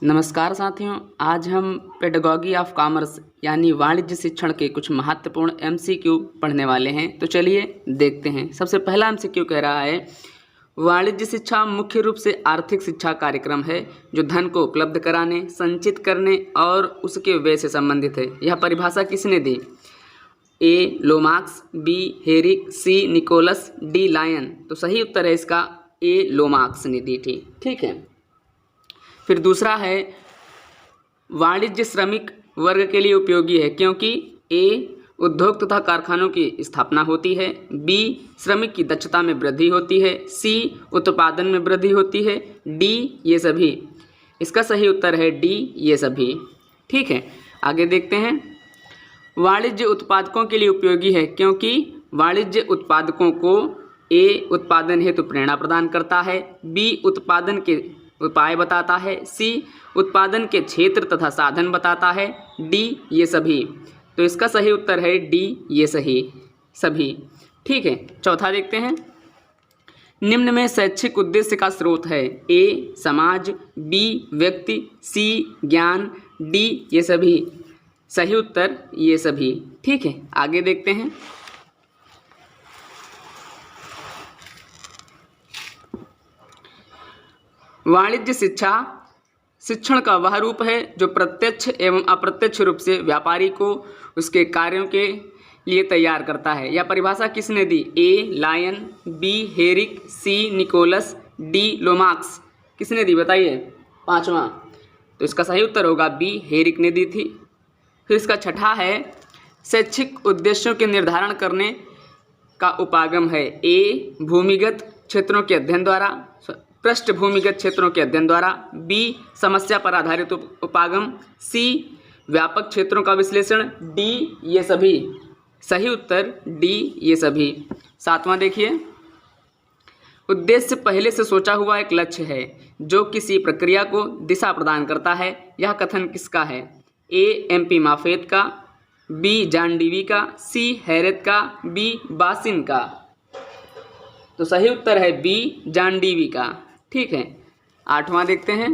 नमस्कार साथियों, आज हम पेडागॉजी ऑफ कॉमर्स यानी वाणिज्य शिक्षण के कुछ महत्वपूर्ण एमसीक्यू पढ़ने वाले हैं। तो चलिए देखते हैं। सबसे पहला एमसीक्यू कह रहा है, वाणिज्य शिक्षा मुख्य रूप से आर्थिक शिक्षा कार्यक्रम है जो धन को उपलब्ध कराने, संचित करने और उसके व्यय से संबंधित है। यह परिभाषा किसने दी? ए लोमार्क्स, B Herrick, C Nicholas, D lion. तो सही उत्तर है इसका ए लोमार्क्स ने दी थी। ठीक है। फिर दूसरा है, वाणिज्य श्रमिक वर्ग के लिए उपयोगी है क्योंकि ए उद्योग तथा कारखानों की स्थापना होती है, बी श्रमिक की दक्षता में वृद्धि होती है, सी उत्पादन में वृद्धि होती है, डी ये सभी। इसका सही उत्तर है डी ये सभी। ठीक है, आगे देखते हैं। वाणिज्य उत्पादकों के लिए उपयोगी है क्योंकि वाणिज्य उत्पादकों को ए उत्पादन हेतु प्रेरणा प्रदान करता है, बी उत्पादन के उपाय बताता है, सी उत्पादन के क्षेत्र तथा साधन बताता है, डी ये सभी। तो इसका सही उत्तर है डी ये सभी। ठीक है, चौथा देखते हैं। निम्न में शैक्षिक उद्देश्य का स्रोत है? ए समाज, बी व्यक्ति, सी ज्ञान, डी ये सभी। सही उत्तर ये सभी। ठीक है, आगे देखते हैं। वाणिज्य शिक्षण का वह रूप है जो प्रत्यक्ष एवं अप्रत्यक्ष रूप से व्यापारी को उसके कार्यों के लिए तैयार करता है। यह परिभाषा किसने दी? A Lyon, B Herrick, C Nicholas, D Lomarks. किसने दी बताइए? पांचवा। तो इसका सही उत्तर होगा बी हेरिक ने दी थी। फिर इसका छठा है, शैक्षिक उद्देश्यों के निर्धारण करने का उपागम है? ए भूमिगत क्षेत्रों के अध्ययन द्वारा, पृष्ठभूमिगत क्षेत्रों के अध्ययन द्वारा, बी समस्या पर आधारित उपागम, सी व्यापक क्षेत्रों का विश्लेषण, डी ये सभी। सही उत्तर डी ये सभी। सातवां देखिए, उद्देश्य पहले से सोचा हुआ एक लक्ष्य है जो किसी प्रक्रिया को दिशा प्रदान करता है। यह कथन किसका है? ए एमपी माफेत का, बी जॉन डीवी का, सी हैरेत का, बी बासिन का। तो सही उत्तर है बी जॉन डीवी का। ठीक है, आठवां देखते हैं।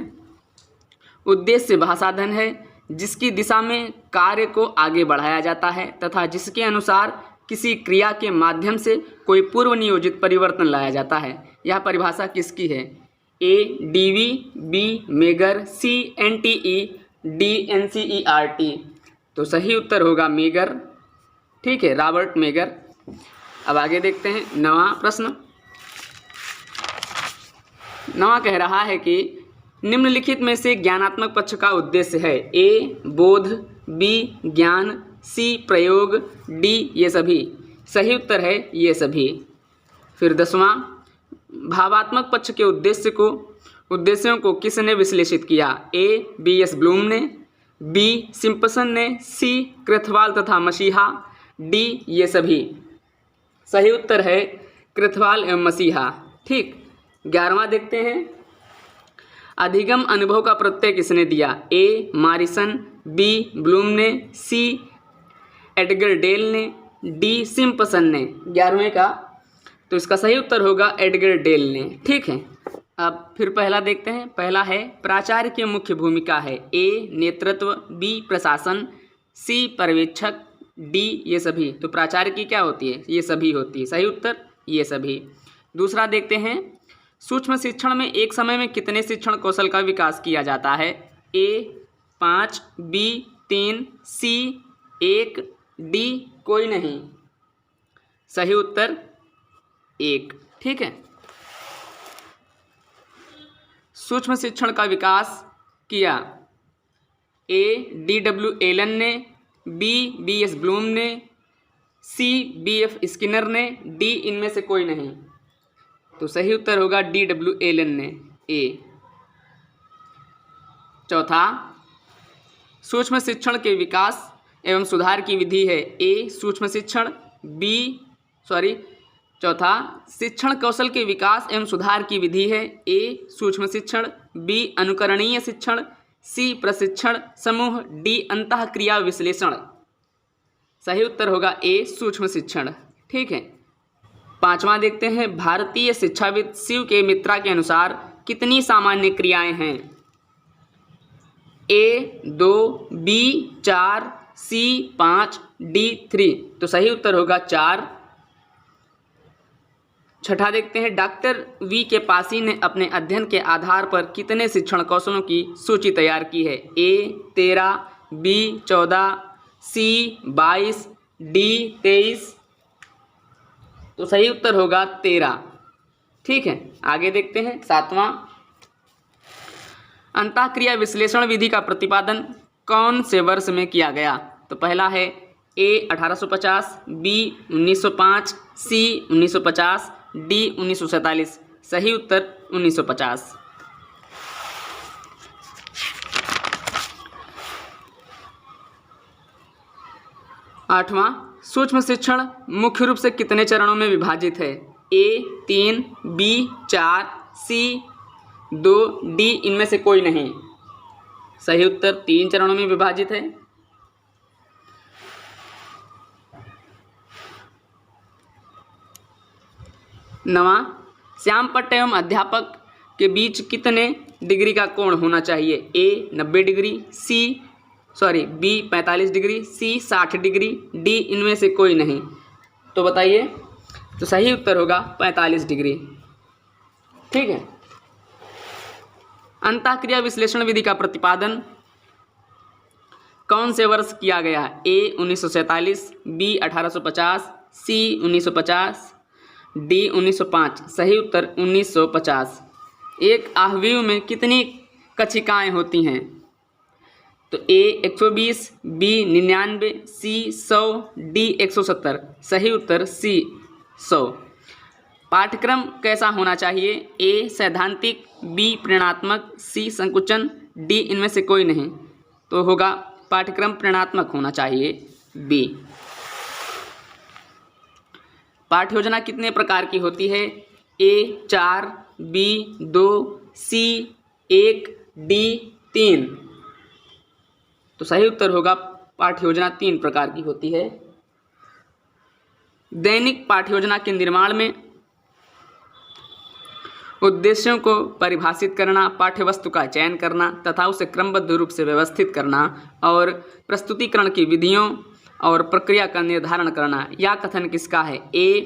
उद्देश्य वह साधन है जिसकी दिशा में कार्य को आगे बढ़ाया जाता है तथा जिसके अनुसार किसी क्रिया के माध्यम से कोई पूर्व नियोजित परिवर्तन लाया जाता है। यह परिभाषा किसकी है? ए डीवी, बी मेगर, सी एनटीई, डी एनसीईआरटी। तो सही उत्तर होगा मेगर। ठीक है, रॉबर्ट मेगर। अब आगे देखते हैं नवा प्रश्न। नवा कह रहा है कि निम्नलिखित में से ज्ञानात्मक पक्ष का उद्देश्य है? ए बोध, बी ज्ञान, सी प्रयोग, डी ये सभी। सही उत्तर है ये सभी। फिर दसवां, भावात्मक पक्ष के उद्देश्यों को किसने विश्लेषित किया? ए बी एस ब्लूम ने, बी सिम्पसन ने, सी कृथवाल तथा मसीहा, डी ये सभी। सही उत्तर है कृथवाल एवं मसीहा। ठीक, 11वां देखते हैं। अधिगम अनुभव का प्रत्यय किसने दिया? ए मारिसन, बी ब्लूम ने, सी एडगर डेल ने, डी सिम्पसन ने। 11वें का तो इसका सही उत्तर होगा एडगर डेल ने। ठीक है, अब फिर पहला देखते हैं। पहला है, प्राचार्य की मुख्य भूमिका है? ए नेतृत्व, बी प्रशासन, सी पर्यवेक्षक, डी ये सभी। तो प्राचार्य की क्या होती है? ये सभी होती है। सही उत्तर ये सभी। दूसरा देखते हैं, सूक्ष्म शिक्षण में एक समय में कितने शिक्षण कौशल का विकास किया जाता है? ए 5, बी 3, सी 1, डी कोई नहीं। सही उत्तर 1। ठीक है, सूक्ष्म शिक्षण का विकास किया ए डीडब्ल्यू एलन ने, बी बी एस ब्लूम ने, सी बी एफ स्किनर ने, डी इनमें से कोई नहीं। तो सही उत्तर होगा डी डब्ल्यू एलन ने, ए। चौथा, सूक्ष्म शिक्षण के विकास एवं सुधार की विधि है? ए सूक्ष्म शिक्षण, चौथा, शिक्षण कौशल के विकास एवं सुधार की विधि है? ए सूक्ष्म शिक्षण, बी अनुकरणीय शिक्षण, सी प्रशिक्षण समूह, डी अंतःक्रिया विश्लेषण। सही उत्तर होगा ए सूक्ष्म शिक्षण। ठीक है, पांचवा देखते हैं। भारतीय शिक्षाविद शिव के मित्रा के अनुसार कितनी सामान्य क्रियाएं हैं? A 2, B 4, C 5, D 3। तो सही उत्तर होगा 4। छठा देखते हैं, डॉक्टर वी के पासी ने अपने अध्ययन के आधार पर कितने शिक्षण कौशलों की सूची तैयार की है? A 13, B 14, C 22, D 23। तो सही उत्तर होगा 13। ठीक है, आगे देखते हैं 7वां, अंतःक्रिया विश्लेषण विधि का प्रतिपादन कौन से वर्ष में किया गया? तो पहला है A 1850, B 1905, C 1950, D 1947। सही उत्तर 1950। 8वां, सूक्ष्म शिक्षण मुख्य रूप से कितने चरणों में विभाजित है? A 3, B 4, C 2, D इनमें से कोई नहीं। सही उत्तर 3 चरणों में विभाजित है। 9वां, श्यामपट्ट एवं अध्यापक के बीच कितने डिग्री का कोण होना चाहिए? A 90 degree, B 45 degree, C 60 degree, D इनमें से कोई नहीं। तो बताइए, तो सही उत्तर होगा 45 डिग्री। ठीक है, अंतःक्रिया विश्लेषण विधि का प्रतिपादन कौन से वर्ष किया गया? A 1947, B 1850, C 1950, D 1905। सही उत्तर 1950। एक आहवीव में कितनी कक्षिकाएं होती हैं? तो A 120, B 99, C 100, D 170। सही उत्तर C 100। पाठ्यक्रम कैसा होना चाहिए? A सैद्धांतिक, B प्रेरणात्मक, C संकुचन, D इनमें से कोई नहीं। तो होगा पाठ्यक्रम प्रेरणात्मक होना चाहिए, B। पाठ्य योजना कितने प्रकार की होती है? A 4, B 2, C 1, D 3। तो सही उत्तर होगा पाठ्य योजना 3 प्रकार की होती है। दैनिक पाठ्य योजना के निर्माण में उद्देश्यों को परिभाषित करना, पाठ्यवस्तु का चयन करना तथा उसे क्रमबद्ध रूप से व्यवस्थित करना और प्रस्तुतिकरण की विधियों और प्रक्रिया का निर्धारण करना। यह कथन किसका है? A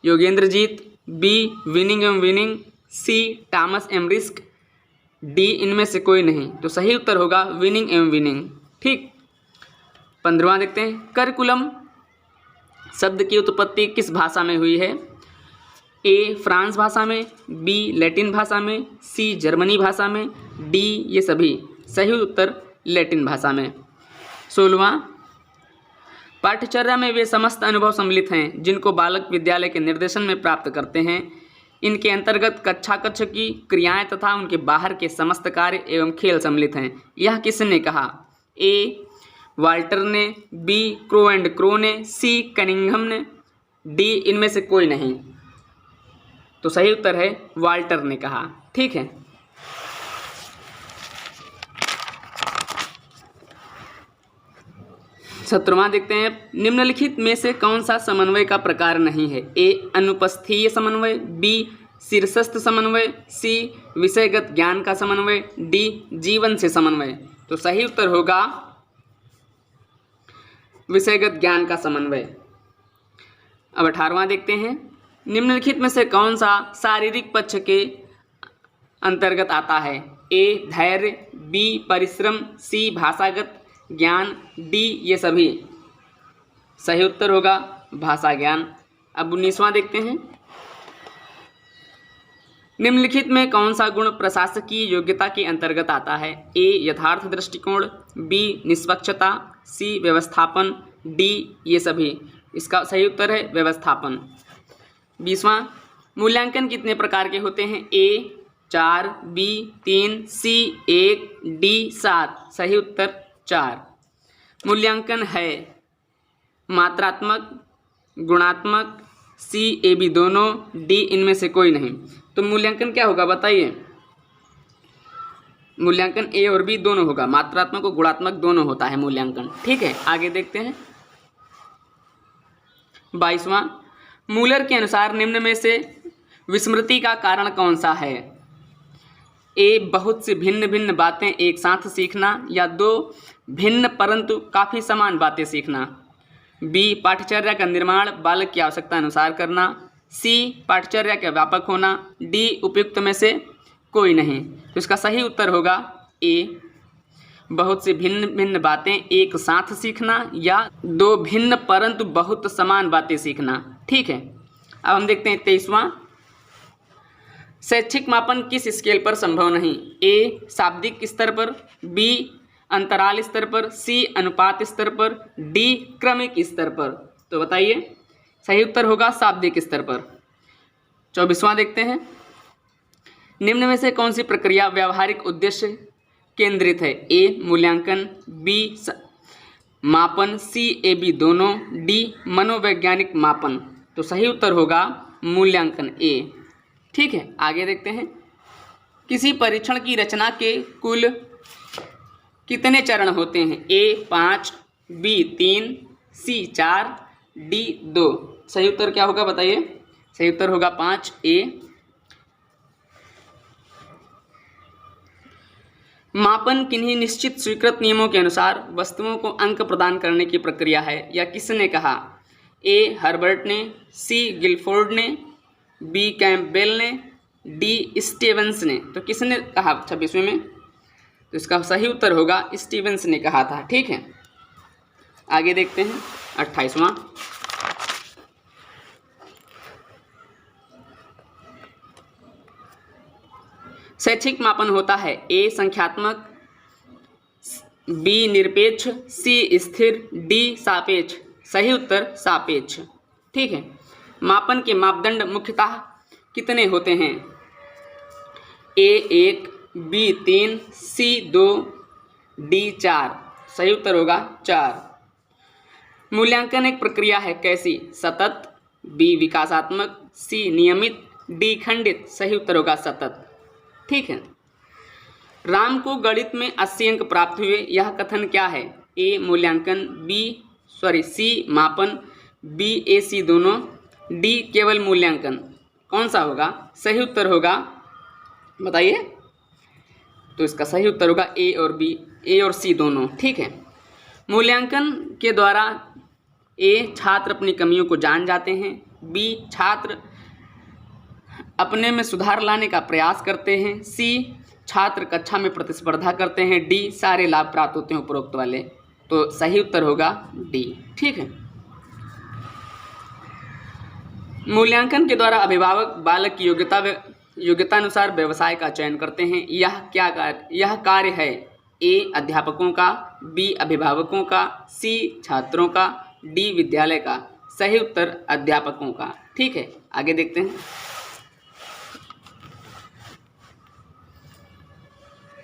योगेंद्रजीत, B विनिंग एवं विनिंग, C टॉमस एमरिस्क, D इनमें से कोई नहीं। तो सही उत्तर होगा विनिंग एवं विनिंग। ठीक, 15वां देखते हैं, करिकुलम शब्द की उत्पत्ति किस भाषा में हुई है? A फ्रांस भाषा में, B लैटिन भाषा में, C जर्मनी भाषा में, D ये सभी। सही उत्तर लैटिन भाषा में। 16वां, पाठ्यचर्या में वे समस्त अनुभव सम्मिलित हैं जिनको बालक विद्यालय के निर्देशन में प्राप्त करते हैं। इनके अंतर्गत कक्षा कक्ष की क्रियाएं तथा उनके बाहर के समस्त कार्य एवं खेल सम्मिलित हैं। यह किसने कहा? A वाल्टर ने, B क्रो एंड क्रो ने, C कनिंघम ने, D इनमें से कोई नहीं। तो सही उत्तर है वाल्टर ने कहा। ठीक है, 17वां देखते हैं, निम्नलिखित में से कौन सा समन्वय का प्रकार नहीं है? A अनुपस्थीय समन्वय, B शीर्षस्थ समन्वय, C विषयगत ज्ञान का समन्वय, D जीवन से समन्वय। तो सही उत्तर होगा विषयगत ज्ञान का समन्वय। अब 18वां देखते हैं, निम्नलिखित में से कौन सा शारीरिक पक्ष के अंतर्गत आता है? A धैर्य, B परिश्रम, C भाषागत ज्ञान, D ये सभी। सही उत्तर होगा भाषा ज्ञान। अब 19वां देखते हैं, निम्नलिखित में कौन सा गुण प्रशासकीय योग्यता के अंतर्गत आता है? A यथार्थ दृष्टिकोण, B निष्पक्षता, C व्यवस्थापन, D ये सभी। इसका सही उत्तर है व्यवस्थापन। 20वां, मूल्यांकन कितने प्रकार के होते हैं? A 4, B 3, C 1, D 7। सही उत्तर 4। मूल्यांकन है मात्रात्मक, गुणात्मक, C A B दोनों, D इनमें से कोई नहीं। तो मूल्यांकन क्या होगा बताइए? मूल्यांकन A और B दोनों होगा, मात्रात्मक और गुणात्मक दोनों होता है मूल्यांकन। ठीक है, आगे देखते हैं 22वां, मूलर के अनुसार निम्न में से विस्मृति का कारण कौन सा है? ए बहुत सी भिन्न भिन्न बातें एक साथ सीखना, या 2 भिन्न परंतु काफ़ी समान बातें सीखना। बी पाठ्यचर्या का निर्माण बालक की आवश्यकता अनुसार करना। सी पाठ्यचर्या का व्यापक होना। डी उपयुक्त में से कोई नहीं। तो इसका सही उत्तर होगा ए, बहुत सी भिन्न भिन्न बातें एक साथ सीखना, या 2 भिन्न परंतु बहुत समान बातें सीखना। ठीक है, अब हम देखते हैं 23वां। शैक्षिक मापन किस स्केल पर संभव नहीं? ए शाब्दिक स्तर पर, बी अंतराल स्तर पर, सी अनुपात स्तर पर, डी क्रमिक स्तर पर। तो बताइए, सही उत्तर होगा शाब्दिक स्तर पर। 24वां देखते हैं। निम्न में से कौन सी प्रक्रिया व्यावहारिक उद्देश्य केंद्रित है? ए मूल्यांकन, बी मापन, सी ए बी दोनों, डी मनोवैज्ञानिक मापन। तो सही उत्तर होगा मूल्यांकन, ए। ठीक है, आगे देखते हैं। किसी परीक्षण की रचना के कुल कितने चरण होते हैं? ए 5, बी 3, सी 4, डी 2। सही उत्तर क्या होगा बताइए? सही उत्तर होगा 5, ए। मापन किन्हीं निश्चित स्वीकृत नियमों के अनुसार वस्तुओं को अंक प्रदान करने की प्रक्रिया है, या किसने कहा? ए हर्बर्ट ने, सी गिलफोर्ड ने, बी कैम्पबेल ने, डी स्टीवेंस ने। तो किसने कहा 26वें में? तो इसका सही उत्तर होगा स्टीवेंस ने कहा था। ठीक है, आगे देखते हैं 28वां। शैक्षिक मापन होता है ए संख्यात्मक, बी निरपेक्ष, सी स्थिर, डी सापेक्ष। सही उत्तर सापेक्ष। ठीक है, मापन के मापदंड मुख्यतः कितने होते हैं? ए 1, बी 3, सी 2, डी 4। सही उत्तर होगा 4। मूल्यांकन एक प्रक्रिया है कैसी? सतत, बी विकासात्मक, सी नियमित, डी खंडित। सही उत्तर होगा सतत। ठीक है, राम को गणित में 80 अंक प्राप्त हुए, यह कथन क्या है? ए मूल्यांकन, सी मापन, बी ए सी दोनों, डी केवल मूल्यांकन। कौन सा होगा? सही उत्तर होगा, बताइए। तो इसका सही उत्तर होगा ए और बी, ए और सी दोनों। ठीक है, मूल्यांकन के द्वारा ए छात्र अपनी कमियों को जान जाते हैं, बी छात्र अपने में सुधार लाने का प्रयास करते हैं, सी छात्र कक्षा में प्रतिस्पर्धा करते हैं, डी सारे लाभ प्राप्त होते हैं उपरोक्त वाले। तो सही उत्तर होगा डी। ठीक है, मूल्यांकन के द्वारा अभिभावक बालक की योग्यता अनुसार व्यवसाय का चयन करते हैं। यह कार्य है ए अध्यापकों का, बी अभिभावकों का, सी छात्रों का, डी विद्यालय का। सही उत्तर अध्यापकों का। ठीक है, आगे देखते हैं।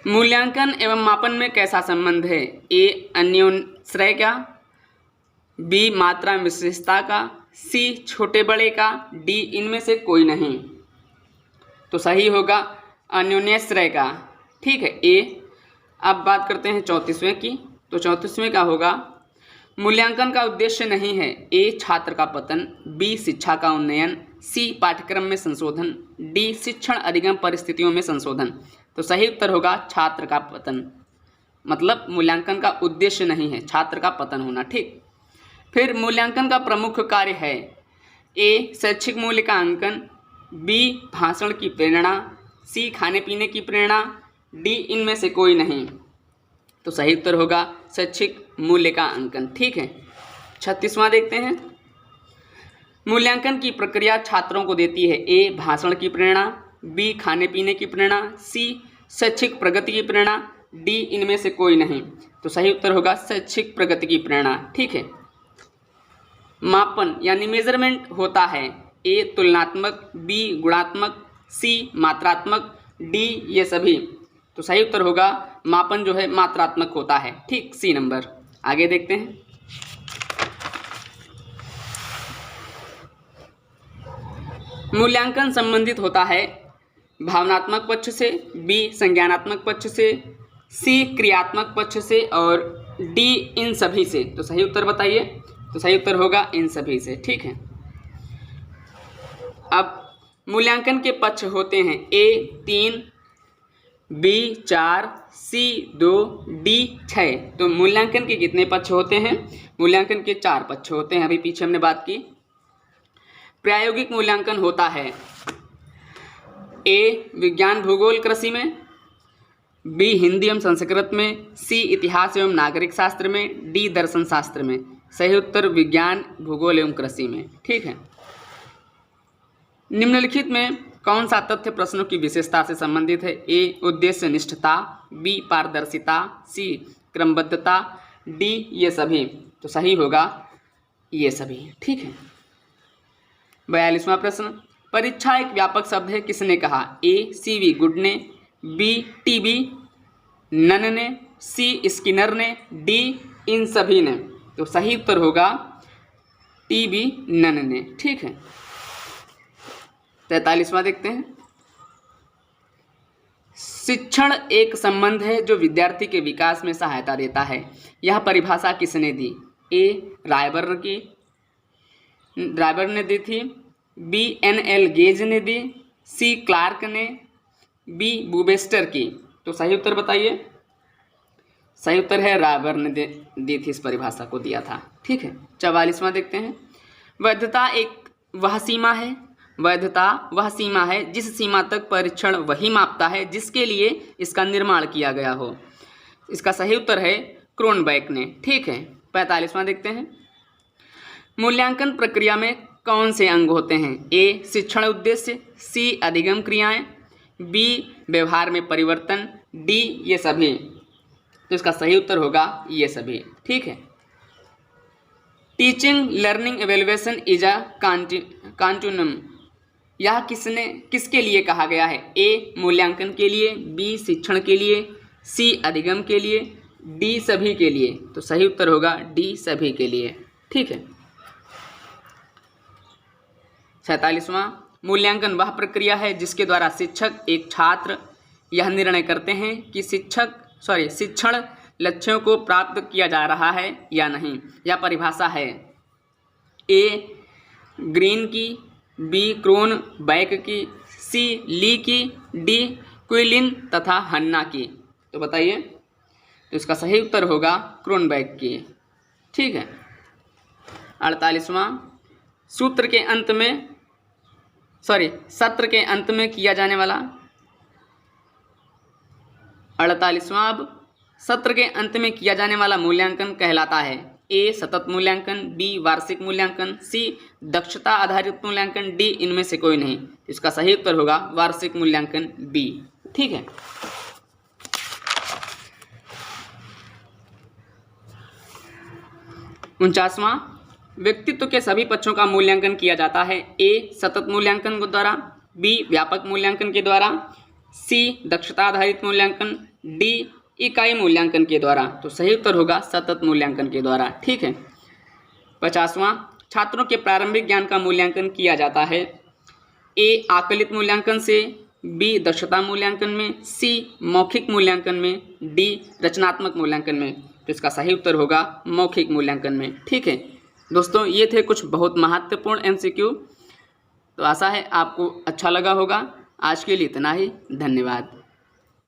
मूल्यांकन एवं मापन में कैसा संबंध है? ए अन्योन्याश्रय का, बी मात्रा विशेषता का, सी छोटे बड़े का, डी इनमें से कोई नहीं। तो सही होगा अन्योन्याश्रय का। ठीक है, ए। अब बात करते हैं 34वें की। तो 34वें का होगा, मूल्यांकन का उद्देश्य नहीं है ए छात्र का पतन, बी शिक्षा का उन्नयन, सी पाठ्यक्रम में संशोधन, डी शिक्षण अधिगम परिस्थितियों में संशोधन। तो सही उत्तर होगा छात्र का पतन, मतलब मूल्यांकन का उद्देश्य नहीं है छात्र का पतन होना। ठीक, फिर मूल्यांकन का प्रमुख कार्य है ए शैक्षिक मूल्य का अंकन, बी भाषण की प्रेरणा, सी खाने पीने की प्रेरणा, डी इनमें से कोई नहीं। तो सही उत्तर होगा शैक्षिक मूल्य का अंकन। ठीक है, 36वां देखते हैं। मूल्यांकन की प्रक्रिया छात्रों को देती है ए भाषण की प्रेरणा, बी खाने पीने की प्रेरणा, सी शैक्षिक प्रगति की प्रेरणा, डी इनमें से कोई नहीं। तो सही उत्तर होगा शैक्षिक प्रगति की प्रेरणा। ठीक है, मापन यानी मेजरमेंट होता है ए तुलनात्मक, बी गुणात्मक, सी मात्रात्मक, डी ये सभी। तो सही उत्तर होगा मापन जो है मात्रात्मक होता है। ठीक, सी नंबर। आगे देखते हैं। मूल्यांकन संबंधित होता है भावनात्मक पक्ष से, बी संज्ञानात्मक पक्ष से, सी क्रियात्मक पक्ष से और डी इन सभी से। तो सही उत्तर बताइए। तो सही उत्तर होगा इन सभी से। ठीक है, अब मूल्यांकन के पक्ष होते हैं ए 3, बी 4, सी 2, डी 6। तो मूल्यांकन के कितने पक्ष होते हैं? मूल्यांकन के 4 पक्ष होते हैं। अभी पीछे हमने बात की। प्रायोगिक मूल्यांकन होता है ए विज्ञान भूगोल कृषि में, बी हिंदी एवं संस्कृत में, सी इतिहास एवं नागरिक शास्त्र में, डी दर्शन शास्त्र में। सही उत्तर विज्ञान भूगोल एवं कृषि में। ठीक है। निम्नलिखित में कौन सा तथ्य प्रश्नों की विशेषता से संबंधित है? ए उद्देश्य निष्ठता, बी पारदर्शिता, सी क्रमबद्धता, डी ये सभी। तो सही होगा ये सभी। ठीक है। 42वां प्रश्न, परीक्षा एक व्यापक शब्द है, किसने कहा? ए सीवी गुड ने, बी टीबी नन ने, सी स्किनर ने, डी इन सभी ने। तो सही उत्तर होगा टीबी नन ने। ठीक है। 43वां देखते हैं। शिक्षण एक संबंध है जो विद्यार्थी के विकास में सहायता देता है। यह परिभाषा किसने दी? ए रायबर्न ने दी थी, बी NL गेज ने दी, सी क्लार्क ने, बी बुबेस्टर की। तो सही उत्तर बताइए। सही उत्तर है रायबर्न ने दी थी, इस परिभाषा को दिया था। ठीक है। 44वां देखते हैं। वैधता वह सीमा है जिस सीमा तक परीक्षण वही मापता है जिसके लिए इसका निर्माण किया गया हो। इसका सही उत्तर है क्रोनबैक ने। ठीक है। 45वां देखते हैं। मूल्यांकन प्रक्रिया में कौन से अंग होते हैं? ए शिक्षण उद्देश्य, सी अधिगम क्रियाएं, बी व्यवहार में परिवर्तन, डी ये सभी। तो इसका सही उत्तर होगा ये सभी। ठीक है। Teaching learning evaluation is a continuum. यह किसके लिए कहा गया है? ए मूल्यांकन के लिए, बी शिक्षण के लिए, सी अधिगम के लिए, डी सभी के लिए। तो सही उत्तर होगा डी सभी के लिए। ठीक है। 47वां, मूल्यांकन वह प्रक्रिया है जिसके द्वारा शिक्षक एक छात्र यह निर्णय करते हैं कि शिक्षण लक्ष्यों को प्राप्त किया जा रहा है या नहीं। यह परिभाषा है ए ग्रीन की, बी क्रोनबैक की, सी ली की, डी क्विलिन तथा हन्ना की। तो बताइए। तो इसका सही उत्तर होगा क्रोनबैक की। ठीक है। 48वां, सत्र के अंत में किया जाने वाला 48वां अब सत्र के अंत में किया जाने वाला मूल्यांकन कहलाता है ए सतत मूल्यांकन, बी वार्षिक मूल्यांकन, सी दक्षता आधारित मूल्यांकन, डी इनमें से कोई नहीं। इसका सही उत्तर होगा वार्षिक मूल्यांकन बी। ठीक है। 49वां, व्यक्तित्व के सभी पक्षों का मूल्यांकन किया जाता है ए सतत मूल्यांकन के द्वारा, बी व्यापक मूल्यांकन के द्वारा, सी दक्षता आधारित मूल्यांकन, डी इकाई मूल्यांकन के द्वारा। तो सही उत्तर होगा सतत मूल्यांकन के द्वारा। ठीक है। 50वां, छात्रों के प्रारंभिक ज्ञान का मूल्यांकन किया जाता है ए आकलित मूल्यांकन से, बी दक्षता मूल्यांकन में, सी मौखिक मूल्यांकन में, डी रचनात्मक मूल्यांकन में। तो इसका सही उत्तर होगा मौखिक मूल्यांकन में। ठीक है दोस्तों, ये थे कुछ बहुत महत्वपूर्ण MCQ। तो आशा है आपको अच्छा लगा होगा। आज के लिए इतना ही। धन्यवाद।